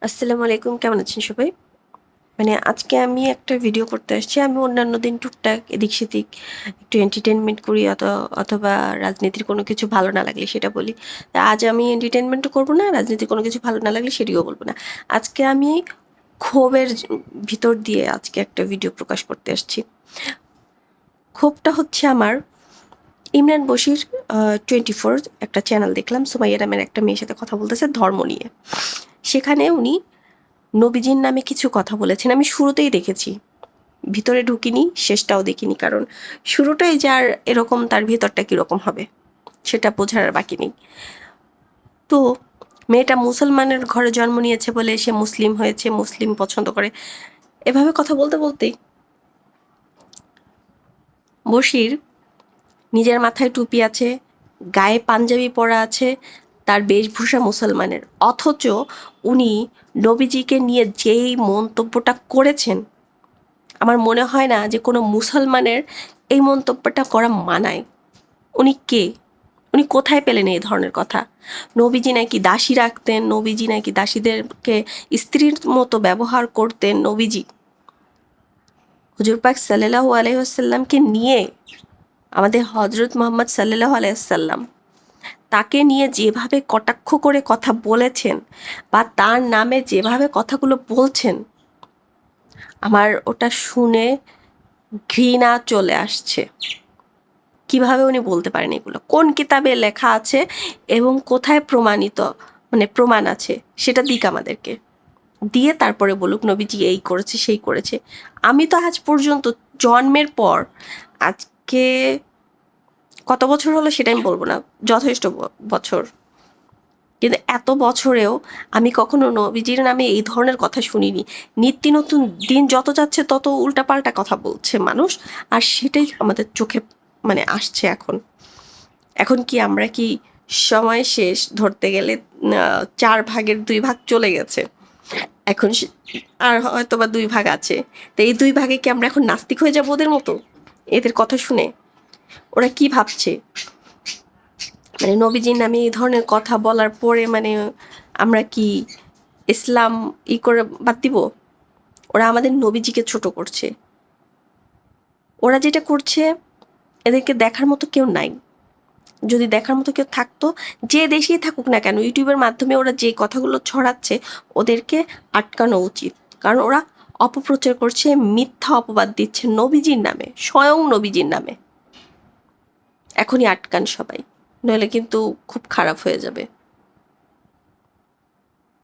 আসসালামু আলাইকুম, কেমন আছেন সবাই? আজকে আমি একটা ভিডিও করতে আসছি। আমি অন্যান্য দিন টুকটাক এদিক-সেদিক একটু এন্টারটেইনমেন্ট করি অথবা রাজনীতির কোনো কিছু ভালো না লাগলে সেটা বলি। আজ আমি এন্টারটেইনমেন্টও করব না, রাজনীতির কোনো কিছু ভালো না লাগলে সেটিও বলব না। আজকে আমি ক্ষোভের ভিতর দিয়ে আজকে একটা ভিডিও প্রকাশ করতে আসছি। ক্ষোভটা হচ্ছে আমার ইমরান বশির 24 একটা চ্যানেল দেখলাম। সুমাইয়া নামের একটা মেয়ের সাথে কথা বলতেছে ধর্ম নিয়ে। সেখানে উনি নবীজির নামে কিছু কথা বলেছেন। আমি শুরুতেই দেখেছি, ভিতরে ঢুকিনি, শেষটাও দেখিনি, কারণ শুরুটাই যার এরকম তার ভেতরটা কীরকম হবে সেটা বোঝার আর বাকি নেই। তো মেয়েটা মুসলমানের ঘরে জন্ম নিয়েছে বলে সে মুসলিম হয়েছে, মুসলিম পছন্দ করে, এভাবে কথা বলতে বলতেই বশির নিজের মাথায় টুপি আছে, গায়ে পাঞ্জাবি পরা আছে, তার বেশভূষা মুসলমানের, অথচ উনি নবীজিকে নিয়ে যেই মন্তব্যটা করেছেন, আমার মনে হয় না যে কোনো মুসলমানের এই মন্তব্যটা করা মানায়। উনি কে? উনি কোথায় পেলেন এই ধরনের কথা? নবীজি নাকি দাসী রাখতেন, নবীজি নাকি দাসীদেরকে স্ত্রীর মতো ব্যবহার করতেন। নবীজি হুজুর পাক সাল্লাল্লাহু আলাইহি ওয়াসাল্লামকে নিয়ে, আমাদের হযরত মুহাম্মদ সাল্লাল্লাহু আলাইহি ওয়াসাল্লাম তাকে নিয়ে যেভাবে কটাক্ষ করে কথা বলেছেন বা তার নামে যেভাবে কথাগুলো বলছেন, আমার ওটা শুনে ঘৃণা চলে আসছে। কিভাবে উনি বলতে পারেন এগুলো? কোন কিতাবে লেখা আছে এবং কোথায় প্রমাণিত, প্রমাণ আছে সেটা দিক আমাদেরকে। দিয়ে তারপরে বলুক নবীজি এই করেছে সেই করেছে। আমি তো আজ পর্যন্ত জন্মের পর, আজকে কত বছর হলো সেটা আমি বলবো না, যথেষ্ট বছর, কিন্তু এত বছরেও আমি কখনো নবীজির নামে এই ধরনের কথা শুনিনি। নিত্য নতুন দিন যত যাচ্ছে তত উল্টাপাল্টা কথা বলছে মানুষ, আর সেটাই আমাদের চোখে আসছে এখন। এখন কি আমরা কি সময় শেষ ধরতে গেলে 4 ভাগের 2 ভাগ চলে গেছে, এখন আর হয়তো বা 2 ভাগ আছে। তো এই 2 ভাগে কি আমরা এখন নাস্তিক হয়ে যাবো ওদের মতো? এদের কথা শুনে ওরা কি ভাবছে? নবীজির নামে এই ধরনের কথা বলার পরে আমরা কি ইসলাম করে বাদ দিব? ওরা আমাদের নবীজিকে ছোট করছে। ওরা যেটা করছে, এদেরকে দেখার মতো কেউ নাই। যদি দেখার মতো কেউ থাকতো, যে দেশেই থাকুক না কেন, ইউটিউবের মাধ্যমে ওরা যে কথাগুলো ছড়াচ্ছে ওদেরকে আটকানো উচিত। কারণ ওরা অপপ্রচার করছে, মিথ্যা অপবাদ দিচ্ছে নবীজির নামে, স্বয়ং নবীজির নামে। এখনই আটকান সবাই, নইলে কিন্তু খুব খারাপ হয়ে যাবে।